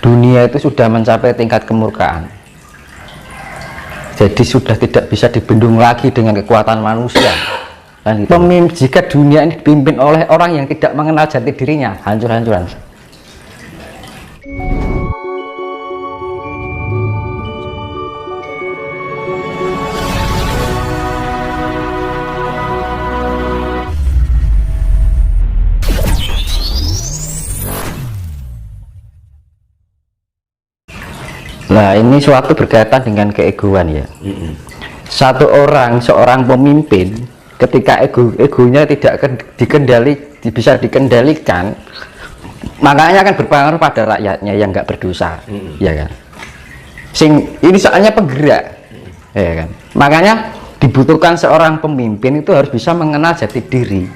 dunia itu sudah mencapai tingkat kemurkaan. Jadi sudah tidak bisa dibendung lagi dengan kekuatan manusia. Kan gitu. Jika dunia ini dipimpin oleh orang yang tidak mengenal jati dirinya, hancur-hancuran. Nah, ini suatu berkaitan dengan keegoan ya. Seorang pemimpin, ketika egonya tidak bisa dikendalikan, makanya akan berpengaruh pada rakyatnya yang nggak berdosa, ya kan. Ini soalnya penggerak, ya kan. Makanya dibutuhkan seorang pemimpin itu harus bisa mengenal jati diri.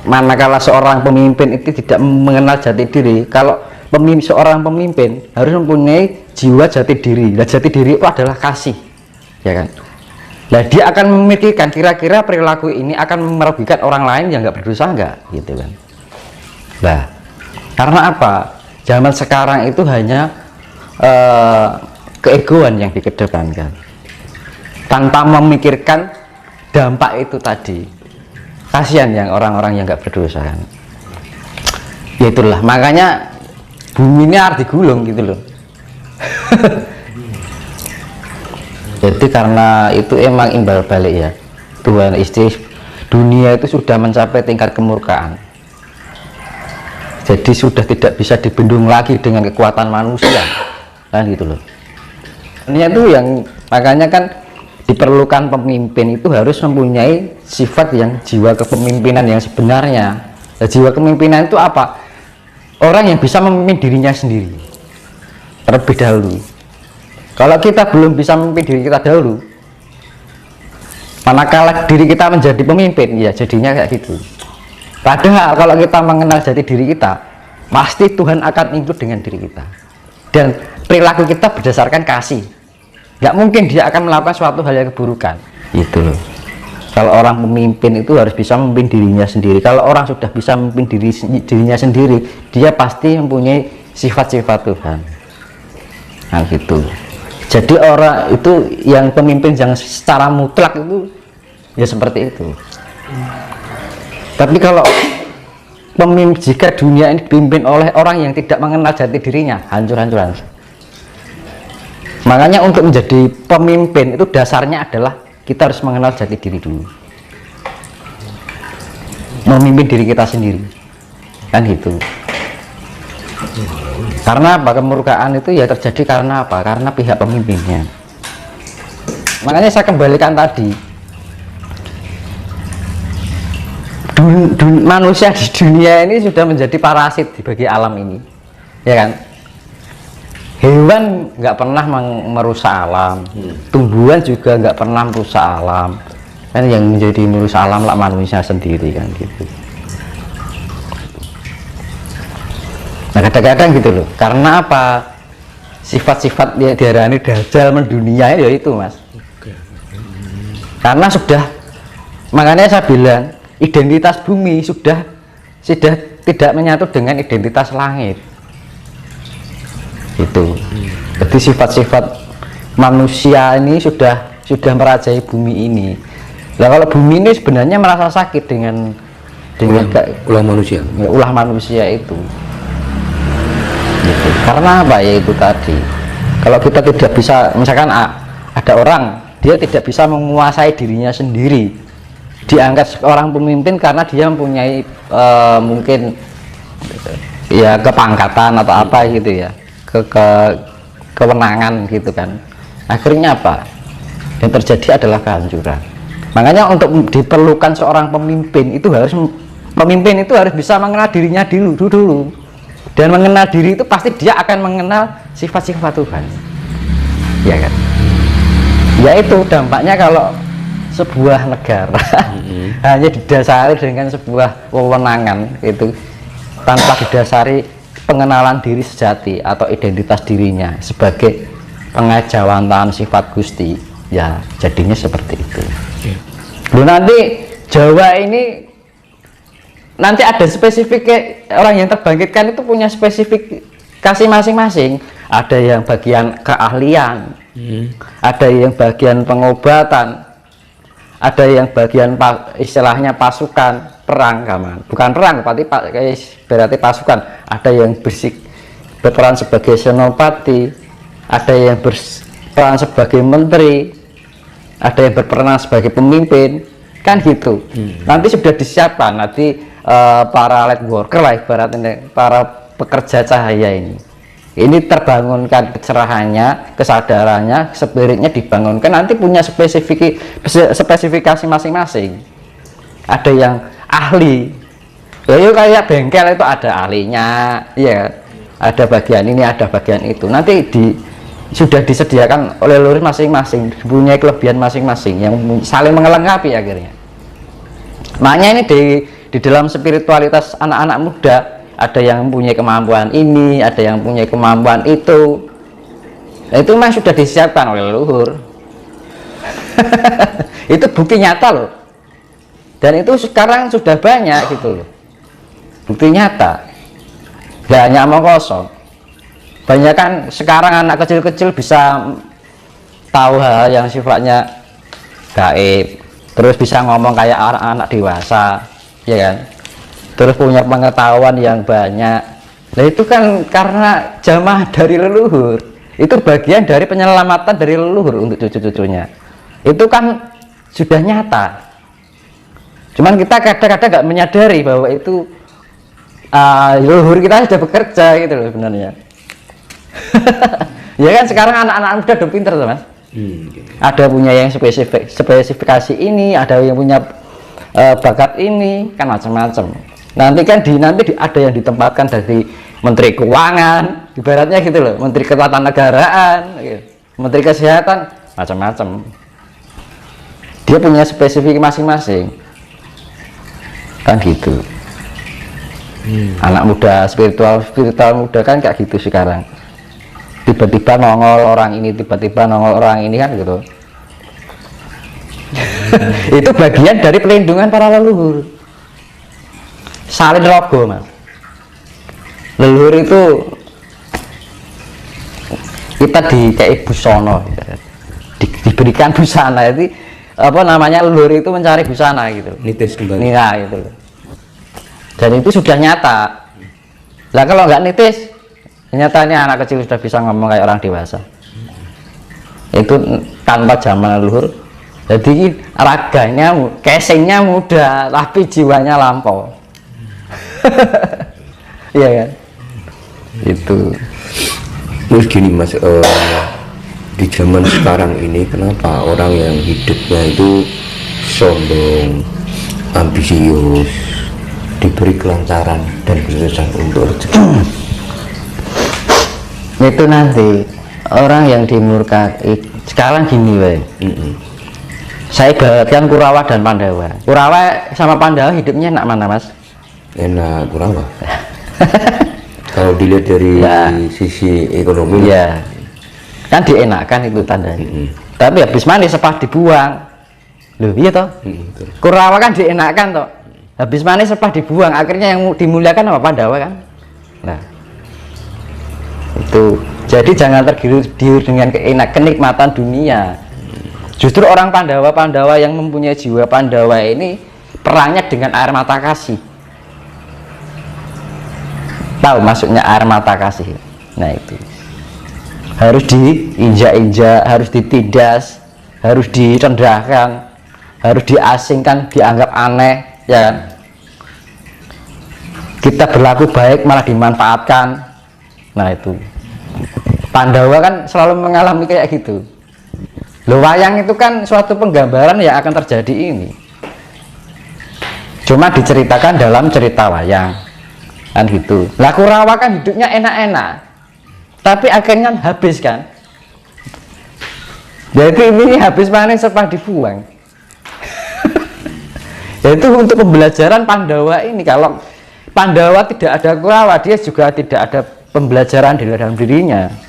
Manakala seorang pemimpin itu tidak mengenal jati diri, kalau seorang pemimpin harus mempunyai jiwa jati diri. Nah, jati diri itu adalah kasih, ya kan. Nah, dia akan memikirkan kira-kira perilaku ini akan merugikan orang lain yang nggak berdosa nggak, gitu kan. Nah, karena apa? Zaman sekarang itu hanya keegoan yang dikedepankan tanpa memikirkan dampak itu tadi. Kasihan yang orang-orang yang nggak berdosa kan. Ya itulah, makanya bumi ini harus digulung gitu loh. Jadi karena itu emang imbal balik ya, Tuhan istri dunia itu sudah mencapai tingkat kemurkaan. Jadi sudah tidak bisa dibendung lagi dengan kekuatan manusia, kan gitu loh. Ini itu yang makanya kan diperlukan pemimpin itu harus mempunyai sifat yang jiwa kepemimpinan yang sebenarnya. Nah, jiwa kepemimpinan itu apa? Orang yang bisa memimpin dirinya sendiri terlebih dahulu. Kalau kita belum bisa memimpin diri kita dahulu, manakala diri kita menjadi pemimpin, ya jadinya kayak gitu. Padahal kalau kita mengenal jati diri kita, pasti Tuhan akan ikut dengan diri kita. Dan perilaku kita berdasarkan kasih. Nggak mungkin dia akan melakukan suatu hal yang keburukan. Itu loh. Kalau orang pemimpin itu harus bisa memimpin dirinya sendiri. Kalau orang sudah bisa memimpin dirinya sendiri, dia pasti mempunyai sifat-sifat Tuhan. Nah gitu. Jadi orang itu yang pemimpin yang secara mutlak itu ya seperti itu. Tapi kalau jika dunia ini dipimpin oleh orang yang tidak mengenal jati dirinya, hancur-hancuran. Makanya untuk menjadi pemimpin itu dasarnya adalah kita harus mengenal jati diri dulu, memimpin diri kita sendiri, kan gitu. Karena apa? Kemurkaan itu ya terjadi karena apa? Karena pihak pemimpinnya. Makanya saya kembalikan tadi, manusia di dunia ini sudah menjadi parasit bagi alam ini, ya kan. Hewan nggak pernah merusak alam, tumbuhan juga nggak pernah merusak alam, kan yang menjadi merusak alam lah manusia sendiri, kan gitu. Nah kadang-kadang gitu loh, karena apa? Sifat-sifat yang diarani dajjal mendunia ya itu mas. Karena sudah, makanya saya bilang identitas bumi sudah tidak menyatu dengan identitas langit. Itu. Jadi sifat-sifat manusia ini sudah merajai bumi ini. Nah kalau bumi ini sebenarnya merasa sakit dengan ulah manusia. Ya, ulah manusia itu. Gitu. Karena apa ya itu tadi, kalau kita tidak bisa, misalkan ada orang dia tidak bisa menguasai dirinya sendiri, diangkat seorang pemimpin karena dia mempunyai mungkin ya kepangkatan atau apa gitu ya, kewenangan gitu kan, akhirnya apa yang terjadi adalah kehancuran. Makanya untuk diperlukan seorang pemimpin itu harus bisa mengenal dirinya dulu. Dan mengenal diri itu pasti dia akan mengenal sifat-sifat Tuhan, ya kan. Ya itu dampaknya kalau sebuah negara hanya didasari dengan sebuah wewenangan itu tanpa didasari pengenalan diri sejati atau identitas dirinya sebagai pengajawantahan sifat Gusti, ya jadinya seperti itu. Lu nanti Jawa ini nanti ada spesifik, orang yang terbangkitkan itu punya spesifik spesifikasi masing-masing. Ada yang bagian keahlian, ada yang bagian pengobatan, ada yang bagian istilahnya pasukan perang, kaman. Bukan perang, berarti pasukan. Ada yang berperan sebagai senopati, ada yang berperan sebagai menteri, ada yang berperan sebagai pemimpin, kan gitu. Nanti sudah disiapkan, nanti para light worker lah ibaratnya, para pekerja cahaya ini terbangunkan kecerahannya, kesadarannya, spiritnya dibangunkan, nanti punya spesifikasi masing-masing. Ada yang ahli, ya kayak bengkel itu ada ahlinya, ya ada bagian ini, ada bagian itu, nanti sudah disediakan oleh leluhur masing-masing, punya kelebihan masing-masing yang saling melengkapi akhirnya. Makanya ini di dalam spiritualitas anak-anak muda, ada yang punya kemampuan ini, ada yang punya kemampuan itu. Itu memang sudah disiapkan oleh leluhur. Itu bukti nyata loh. Dan itu sekarang sudah banyak gitu loh. Bukti nyata. Gak hanya omong kosong. Banyak kan sekarang anak kecil-kecil bisa tahu hal yang sifatnya gaib, terus bisa ngomong kayak anak-anak dewasa, ya kan? Terus punya pengetahuan yang banyak. Nah itu kan karena jamaah dari leluhur. Itu bagian dari penyelamatan dari leluhur untuk cucu-cucunya. Itu kan sudah nyata. Cuman kita kadang-kadang nggak menyadari bahwa itu leluhur kita sudah bekerja gitu loh sebenarnya. Ya kan sekarang anak-anak muda udah pinter tuh mas. Ada punya yang spesifikasi ini, ada yang punya bakat ini, kan macam-macam. Nanti kan ada yang ditempatkan dari Menteri Keuangan, ibaratnya gitu loh, Menteri Ketatanegaraan, gitu. Menteri Kesehatan, macam-macam. Dia punya spesifik masing-masing, kan gitu. Anak muda spiritual muda kan kayak gitu sekarang. Tiba-tiba nongol orang ini, tiba-tiba nongol orang ini, kan gitu. Itu bagian dari pelindungan para leluhur. Salin logo mas. Leluhur itu kita dikei busana, diberikan busana. Jadi apa namanya, leluhur itu mencari busana gitu, nitis kembali. Nah gitu. Dan itu sudah nyata. Lah kalau nggak nitis, nyatanya anak kecil sudah bisa ngomong kayak orang dewasa. Itu tanpa zaman leluhur. Jadi raganya, casingnya muda, tapi jiwanya lampau. Iya kan? Itu. Terus gini mas, di zaman sekarang ini kenapa orang yang hidupnya itu sombong, ambisius, diberi kelancaran dan kesuksesan untuk rezeki? Itu nanti orang yang dimurkai. Sekarang gini weh. Saya ibaratkan Kurawa dan Pandawa. Kurawa sama Pandawa hidupnya enak mana mas? Enak Kurawa. Kalau dilihat dari sisi ekonomi ya kan dienakkan itu tandanya. Tapi habis manis sepah dibuang loh, iya toh. Kurawa kan dienakkan toh, habis manis sepah dibuang, akhirnya yang dimuliakan apa? Pandawa kan. Nah itu, jadi jangan tergiur dengan kenikmatan dunia. Justru orang Pandawa yang mempunyai jiwa Pandawa ini perangnya dengan air mata kasih. Tahu maksudnya air mata kasih? Nah itu harus diinjak-injak, harus ditindas, harus direndahkan, harus diasingkan, dianggap aneh, ya kan? Kita berlaku baik malah dimanfaatkan. Nah itu Pandawa kan selalu mengalami kayak gitu. Loh, wayang itu kan suatu penggambaran yang akan terjadi ini. Cuma diceritakan dalam cerita wayang, kan gitu. Lah Kurawa kan hidupnya enak-enak, tapi akhirnya habis kan. Jadi ini habis panen sepah dibuang. Yaitu untuk pembelajaran Pandawa ini. Kalau Pandawa tidak ada Kurawa, dia juga tidak ada pembelajaran di dalam dirinya.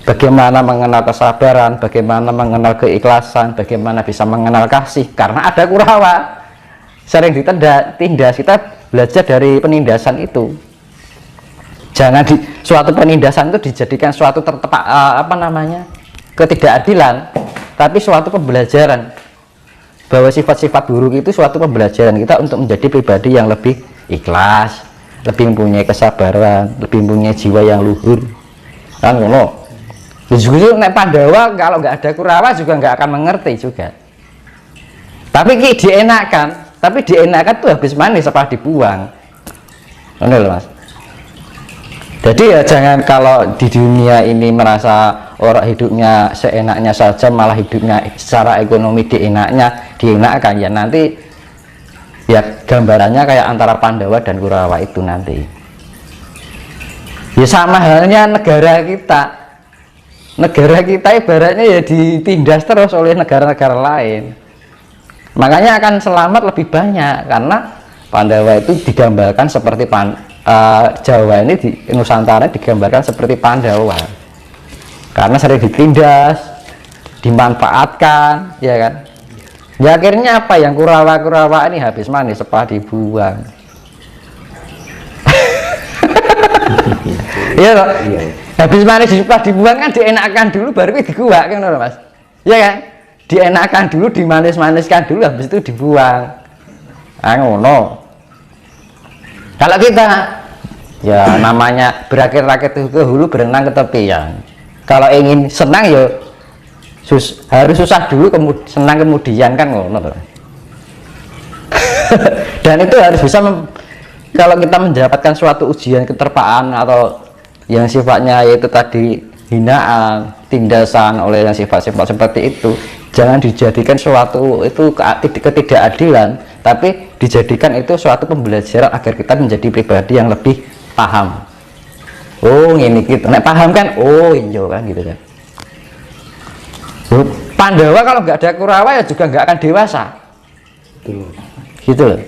Bagaimana mengenal kesabaran, bagaimana mengenal keikhlasan, bagaimana bisa mengenal kasih, karena ada Kurawa. Sering ditindas, kita belajar dari penindasan itu. Jangan suatu penindasan itu dijadikan suatu ketidakadilan, tapi suatu pembelajaran bahwa sifat-sifat buruk itu suatu pembelajaran kita untuk menjadi pribadi yang lebih ikhlas, lebih mempunyai kesabaran, lebih mempunyai jiwa yang luhur. Kan ngono. Justru nek Pandawa kalau nggak ada Kurawa juga nggak akan mengerti juga. Tapi dienakan tuh habis manis apa dibuang. Ngono lho Mas. Jadi ya jangan kalau di dunia ini merasa orang hidupnya seenaknya saja, malah hidupnya secara ekonomi dienakkan ya, nanti ya gambarannya kayak antara Pandawa dan Kurawa itu nanti. Ya sama halnya negara kita ibaratnya ya ditindas terus oleh negara-negara lain. Makanya akan selamat lebih banyak karena Pandawa itu digambarkan seperti Jawa ini di Nusantara digambarkan seperti Pandawa karena sering ditindas, dimanfaatkan, ya kan. Ya akhirnya apa yang Kurawa ini habis manis setelah dibuang. Iya toh? Habis manis setelah dibuang kan dienakan dulu baru diguak kan Mas. Ya kan? Dienakan dulu, dimanis-maniskan dulu, habis itu dibuang. Ah ngono. Kalau kita ya namanya berakit-rakit ke hulu, berenang ke tepian. Kalau ingin senang ya harus susah dulu, senang kemudian kan ngono. Dan itu harus bisa kalau kita mendapatkan suatu ujian keterpaan atau yang sifatnya yaitu tadi hinaan, tindasan oleh yang sifat-sifat seperti itu, jangan dijadikan suatu itu ketidakadilan, tapi dijadikan itu suatu pembelajaran agar kita menjadi pribadi yang lebih paham. Oh ini gitu, nek paham kan, oh iya kan gitu kan. Pandawa kalau nggak ada Kurawa ya juga nggak akan dewasa. Gitu loh.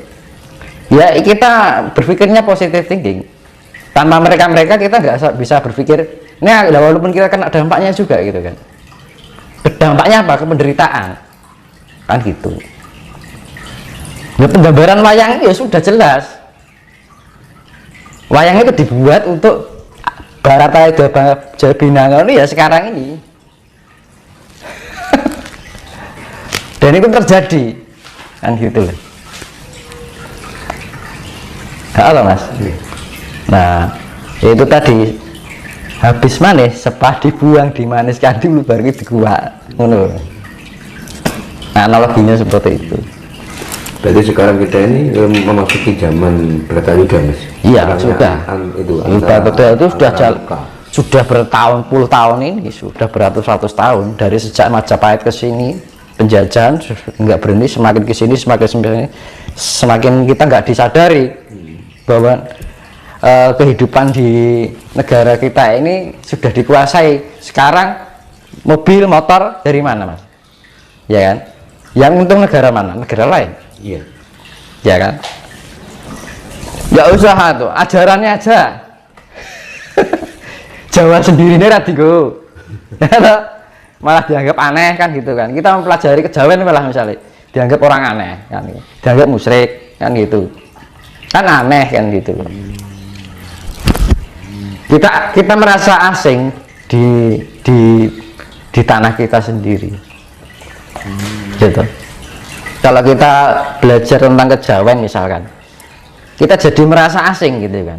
Ya kita berpikirnya positive thinking. Tanpa mereka kita nggak bisa berpikir. Nah walaupun kita kena dampaknya juga gitu kan. Dampaknya apa? Penderitaan. Kan gitu. Ya penggambaran wayang ya sudah jelas. Wayang itu dibuat untuk Barataya Jawa Binangun ya sekarang ini. Dan itu terjadi kan gitu loh. Halo Mas. Nah itu tadi habis manis sepah dibuang, dimaniskan dulu baru diguak. Ngono. Nah, analoginya seperti itu. Berarti sekarang kita ini memasuki zaman Bharatayuda Mas. Iya sudah. Bharatayuda itu sudah bertahun-puluh tahun ini, sudah beratus-ratus tahun dari sejak Majapahit ke sini penjajahan nggak berhenti, semakin ke sini semakin kita nggak disadari bahwa kehidupan di negara kita ini sudah dikuasai. Sekarang mobil motor dari mana Mas? Ya kan? Yang untung negara mana? Negara lain. Iya. Ya kan? Nggak usah tuh, ajarannya aja. Jawa sendiri ini radigo. Malah dianggap aneh kan gitu kan. Kita mempelajari kejawen malah misalnya dianggap orang aneh kan, dianggap musyrik kan gitu. Kan aneh kan gitu. Kita merasa asing di tanah kita sendiri. Gitu. Kalau kita belajar tentang kejawen misalkan, kita jadi merasa asing gitu kan.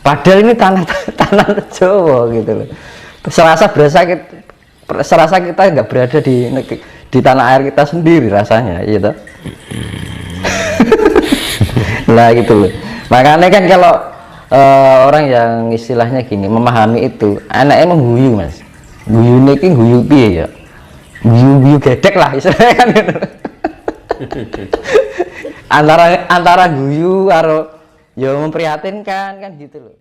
Padahal ini tanah Jawa gitu loh. Serasa kita nggak berada di tanah air kita sendiri rasanya, gitu. Nah gitu loh. Makanya kan kalau orang yang istilahnya gini memahami itu, anaknya mengguyu Mas. Guyune iki guyu piye ya? Guyu gedek lah istilahnya kan gitu. antara guyu karo ya memprihatinkan kan gitu loh.